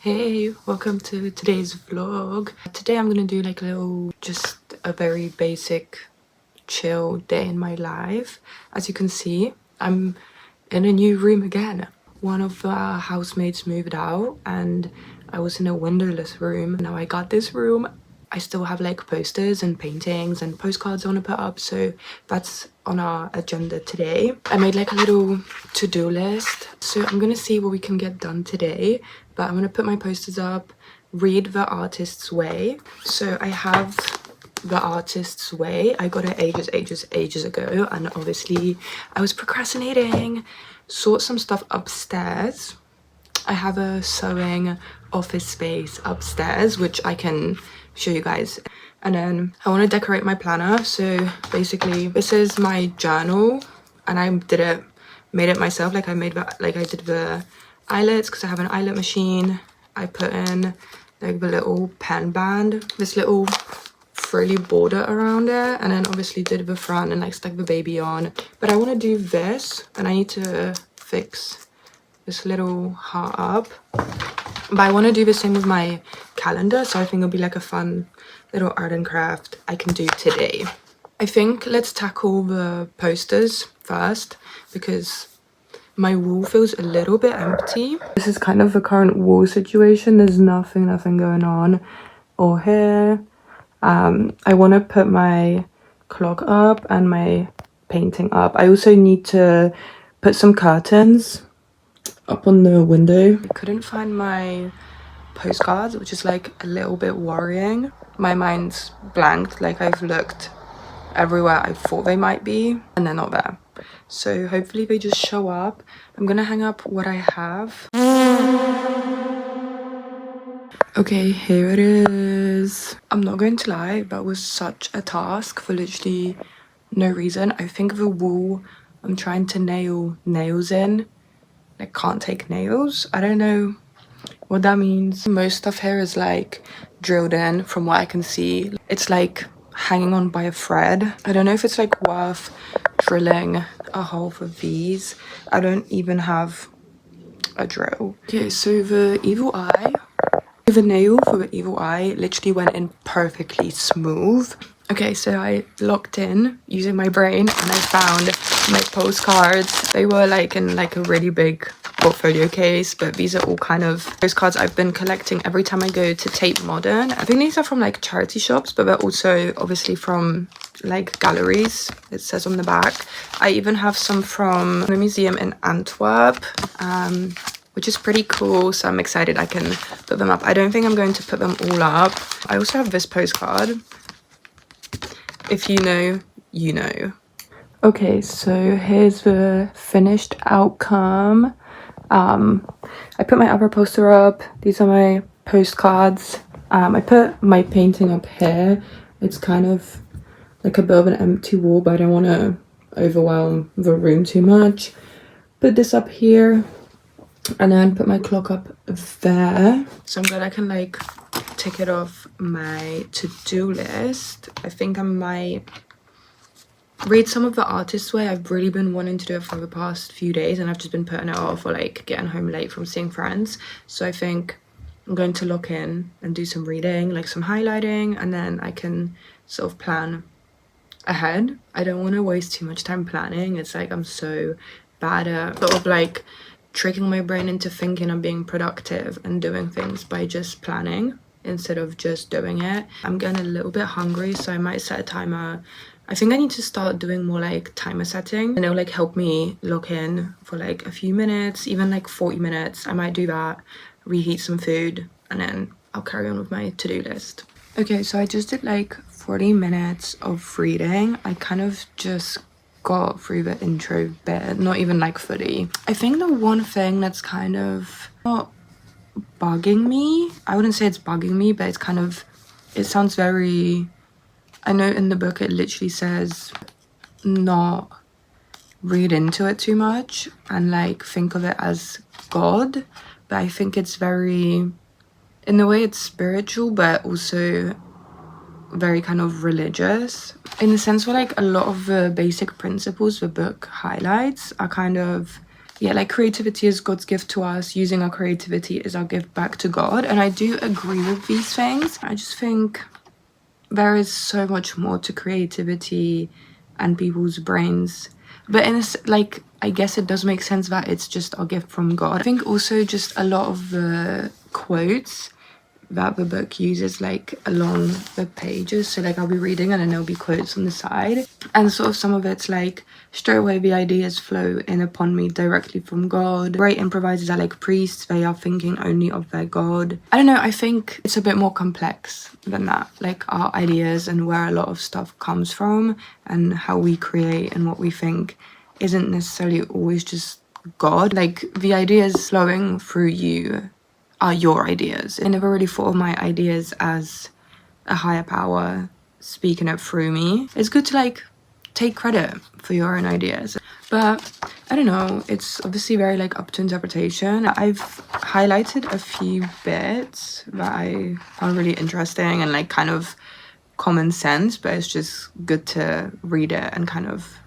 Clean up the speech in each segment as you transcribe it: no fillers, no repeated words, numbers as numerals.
Hey, welcome to today's vlog. Today I'm gonna do like just a very basic chill day in my life. As you can see, I'm in a new room again. One of our housemates moved out and I was in a windowless room. Now I got this room. I still have like posters and paintings and postcards I want to put up, so that's on our agenda today. I made like a little to-do list, so I'm gonna see what we can get done today, but I'm gonna put my posters up, read The Artist's Way. So I have The Artist's Way. I got it ages ago, and obviously I was procrastinating. Sort some stuff upstairs. I have a sewing office space upstairs, which I can show you guys. And then I want to decorate my planner. So basically this is my journal, and I made it myself. Like I did the eyelets because I have an eyelet machine. I put in like the little pen band, this little frilly border around it, and then obviously did the front and like stuck the baby on. But I want to do this, and I need to fix this little heart up, but I want to do the same with my calendar, so I think it'll be like a fun little art and craft I can do today. I think let's tackle the posters first because my wall feels a little bit empty. This is kind of the current wall situation. There's nothing going on or here. I want to put my clock up and my painting up. I also need to put some curtains up on the window. I couldn't find my postcards, which is like a little bit worrying. My mind's blanked, like I've looked everywhere I thought they might be and they're not there. So hopefully they just show up. I'm gonna hang up what I have. Okay, here it is. I'm not going to lie, that was such a task for literally no reason. I think the wall I'm trying to nail nails in, I can't take nails. I don't know what that means. Most stuff here is like drilled in from what I can see. It's like hanging on by a thread. I don't know if it's like worth drilling a hole for these. I don't even have a drill. Okay, so the evil eye, the nail for the evil eye literally went in perfectly smooth. Okay, so I locked in using my brain and I found my postcards. They were like in like a really big portfolio case, but these are all kind of postcards I've been collecting every time I go to Tate Modern. I think these are from like charity shops, but they're also obviously from like galleries, it says on the back. I even have some from a museum in Antwerp, which is pretty cool, so I'm excited I can put them up. I don't think I'm going to put them all up. I also have this postcard. If you know, you know. Okay, so here's the finished outcome. I put my other poster up. These are my postcards. I put my painting up here. It's kind of like a bit of an empty wall, but I don't want to overwhelm the room too much. Put this up here and then put my clock up there. So I'm glad I can like tick it off my to-do list. I think I might read some of The Artist's Way. I've really been wanting to do it for the past few days and I've just been putting it off or like getting home late from seeing friends. So I think I'm going to lock in and do some reading, like some highlighting, and then I can sort of plan ahead. I don't want to waste too much time planning. It's like I'm so bad at sort of like tricking my brain into thinking I'm being productive and doing things by just planning instead of just doing it. I'm getting a little bit hungry, so I might set a timer. I think I need to start doing more like timer setting, and it'll like help me lock in for like a few minutes, even like 40 minutes. I might do that, reheat some food, and then I'll carry on with my to-do list. Okay, so I just did like 40 minutes of reading. I kind of just got through the intro bit, not even like fully. I think the one thing that's kind of not bugging me, I wouldn't say it's bugging me, but it's kind of, it sounds very, I know in the book it literally says not read into it too much and like think of it as God, but I think it's very, in the way it's spiritual but also very kind of religious, in the sense where like a lot of the basic principles the book highlights are kind of yeah, like creativity is God's gift to us. Using our creativity is our gift back to God. And I do agree with these things. I just think there is so much more to creativity and people's brains. But in a, like, I guess it does make sense that it's just our gift from God. I think also just a lot of the quotes that the book uses, like, along the pages. So, like, I'll be reading and then there'll be quotes on the side. And sort of some of it's like, straight away the ideas flow in upon me directly from God. Great improvisers are like priests. They are thinking only of their God. I don't know. I think it's a bit more complex than that. Like, our ideas and where a lot of stuff comes from and how we create and what we think isn't necessarily always just God. Like, the ideas flowing through you are your ideas. I never really thought of my ideas as a higher power speaking it through me. It's good to like take credit for your own ideas, but I don't know, it's obviously very like up to interpretation. I've highlighted a few bits that I found really interesting and like kind of common sense, but it's just good to read it and kind of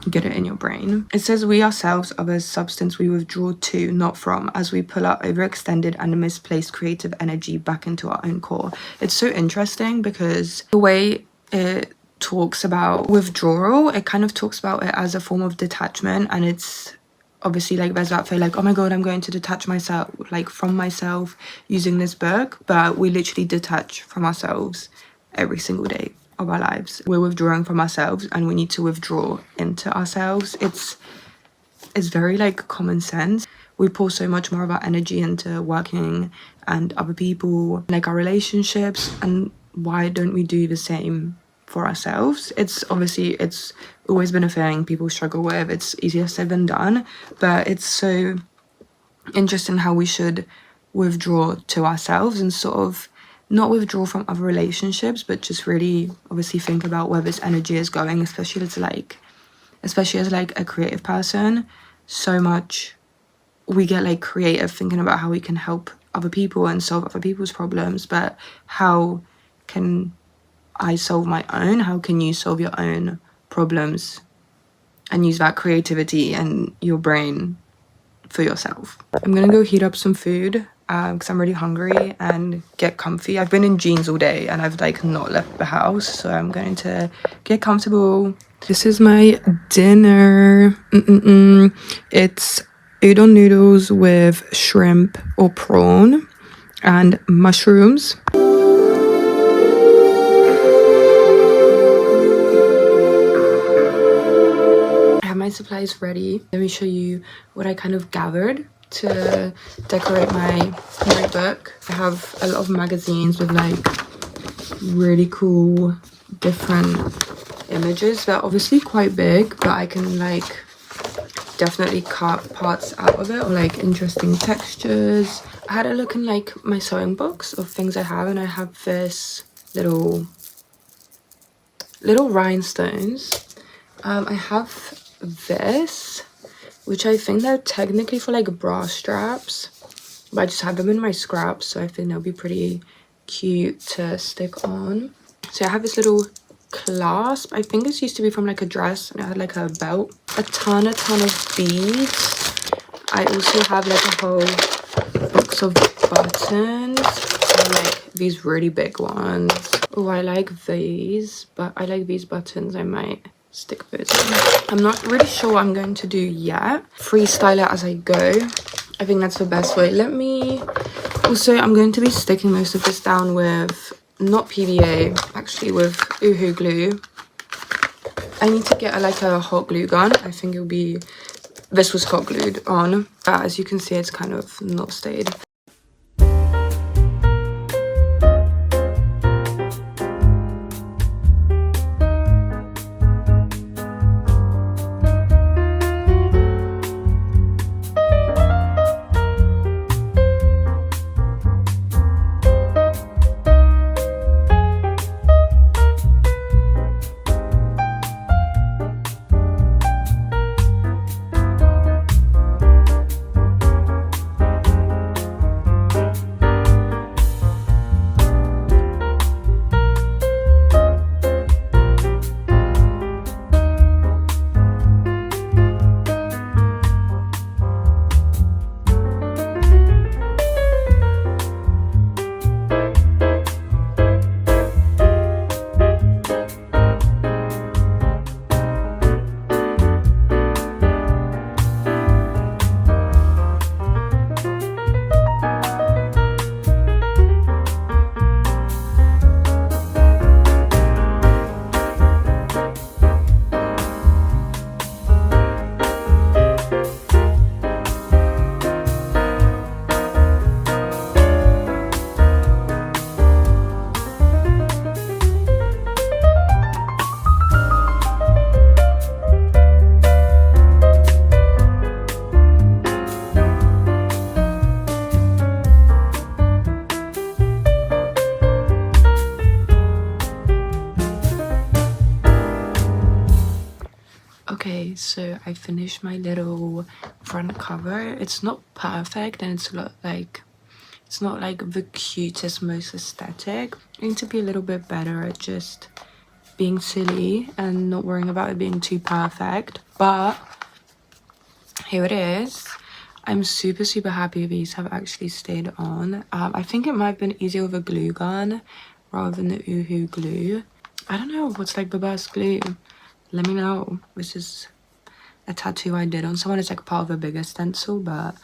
get it in your brain. It says, we ourselves are the substance we withdraw to, not from, as we pull our overextended and misplaced creative energy back into our own core. It's so interesting because the way it talks about withdrawal, it kind of talks about it as a form of detachment, and it's obviously like there's that feel like, oh my god, I'm going to detach myself like from myself using this book, but we literally detach from ourselves every single day of our lives. We're withdrawing from ourselves and we need to withdraw into ourselves. It's very like common sense. We pour so much more of our energy into working and other people, like our relationships, and why don't we do the same for ourselves? It's always been a thing people struggle with. It's easier said than done, but it's so interesting how we should withdraw to ourselves and sort of not withdraw from other relationships, but just really obviously think about where this energy is going, especially as like a creative person. So much we get like creative thinking about how we can help other people and solve other people's problems, but how can I solve my own? How can you solve your own problems and use that creativity and your brain for yourself? I'm gonna go heat up some food because I'm really hungry and get comfy. I've been in jeans all day and I've like not left the house, so I'm going to get comfortable. This is my dinner. It's udon noodles with shrimp or prawn and mushrooms. I have my supplies ready. Let me show you what I kind of gathered to decorate my book. I have a lot of magazines with like really cool different images. They're obviously quite big, but I can like definitely cut parts out of it, or like interesting textures. I had a look in like my sewing books of things I have, and I have this little rhinestones. I have this, which I think they're technically for like bra straps, but I just have them in my scraps, so I think they'll be pretty cute to stick on. So I have this little clasp. I think this used to be from like a dress, and it had like a belt. A ton of beads. I also have like a whole box of buttons, and like these really big ones. Oh, I like these, but I like these buttons. I might stick those in. I'm not really sure what I'm going to do yet. Freestyle it as I go. I think that's the best way. I'm going to be sticking most of this down with not PVA, actually with Uhu glue. I need to get a hot glue gun. I think this was hot glued on, but as you can see, it's kind of not stayed. So I finished my little front cover. It's not perfect and it's not like the cutest, most aesthetic. I need to be a little bit better at just being silly and not worrying about it being too perfect, but here it is. I'm super happy these have actually stayed on. I think it might have been easier with a glue gun rather than the Oohoo glue. I don't know what's like the best glue. Let me know. This is a tattoo I did on someone. It's like part of a bigger stencil, but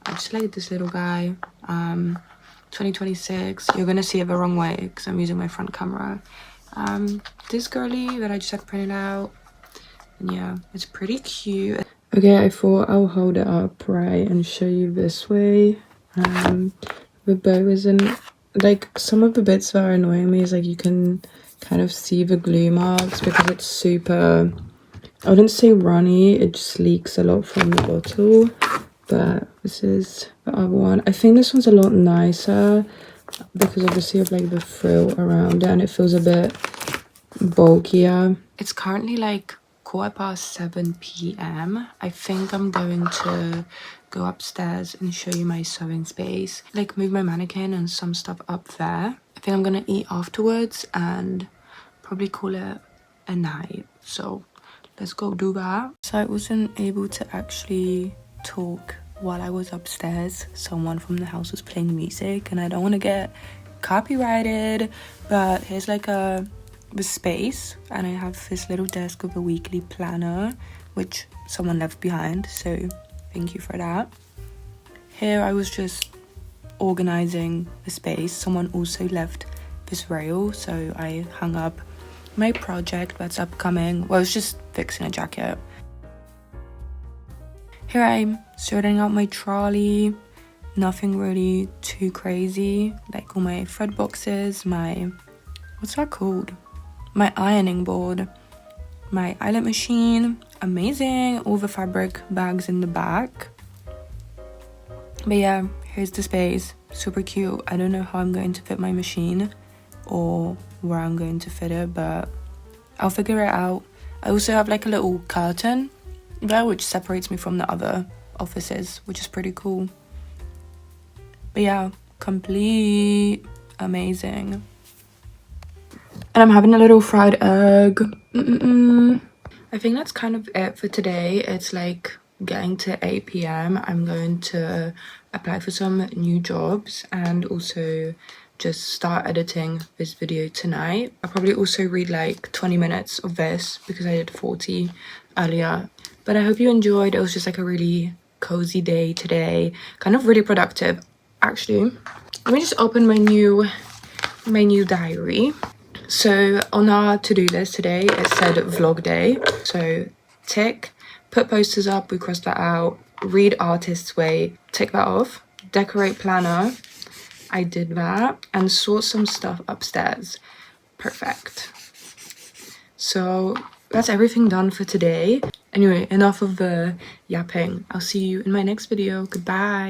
I just like this little guy. 2026. You're gonna see it the wrong way because I'm using my front camera. This girly that I just had printed out. And yeah, it's pretty cute. Okay, I thought I'll hold it up right and show you this way. The bow isn't like, some of the bits that are annoying me is like you can kind of see the glue marks because it's super, I wouldn't say runny, it just leaks a lot from the bottle. But this is the other one. I think this one's a lot nicer because obviously of like the frill around it, and it feels a bit bulkier. It's currently like 7:15 p.m. I think I'm going to go upstairs and show you my sewing space, like move my mannequin and some stuff up there. I think I'm gonna eat afterwards and probably call it a night, so let's go do that. So I wasn't able to actually talk while I was upstairs. Someone from the house was playing music and I don't want to get copyrighted, but here's like the space, and I have this little desk with a weekly planner which someone left behind, so thank you for that. Here I was just organizing the space. Someone also left this rail, so I hung up my project that's upcoming. Well, I was just fixing a jacket. Here I'm sorting out my trolley. Nothing really too crazy, like all my thread boxes, my, what's that called? My ironing board, my eyelet machine, amazing, all the fabric bags in the back. But yeah, here's the space, super cute. I don't know how I'm going to fit my machine or where I'm going to fit it, but I'll figure it out. I also have like a little curtain there which separates me from the other offices, which is pretty cool. But yeah, complete, amazing. And I'm having a little fried egg. I think that's kind of it for today. It's like getting to 8 p.m. I'm going to apply for some new jobs and also just start editing this video tonight. I'll probably also read like 20 minutes of this because I did 40 earlier. But I hope you enjoyed. It was just like a really cozy day today, kind of really productive. Actually, let me just open my new diary. So on our to-do list today, it said vlog day. So tick, put posters up, we crossed that out. Read Artist's Way, tick that off. Decorate planner, I did that. And sort some stuff upstairs, perfect. So that's everything done for today. Anyway, enough of the yapping. I'll see you in my next video. Goodbye.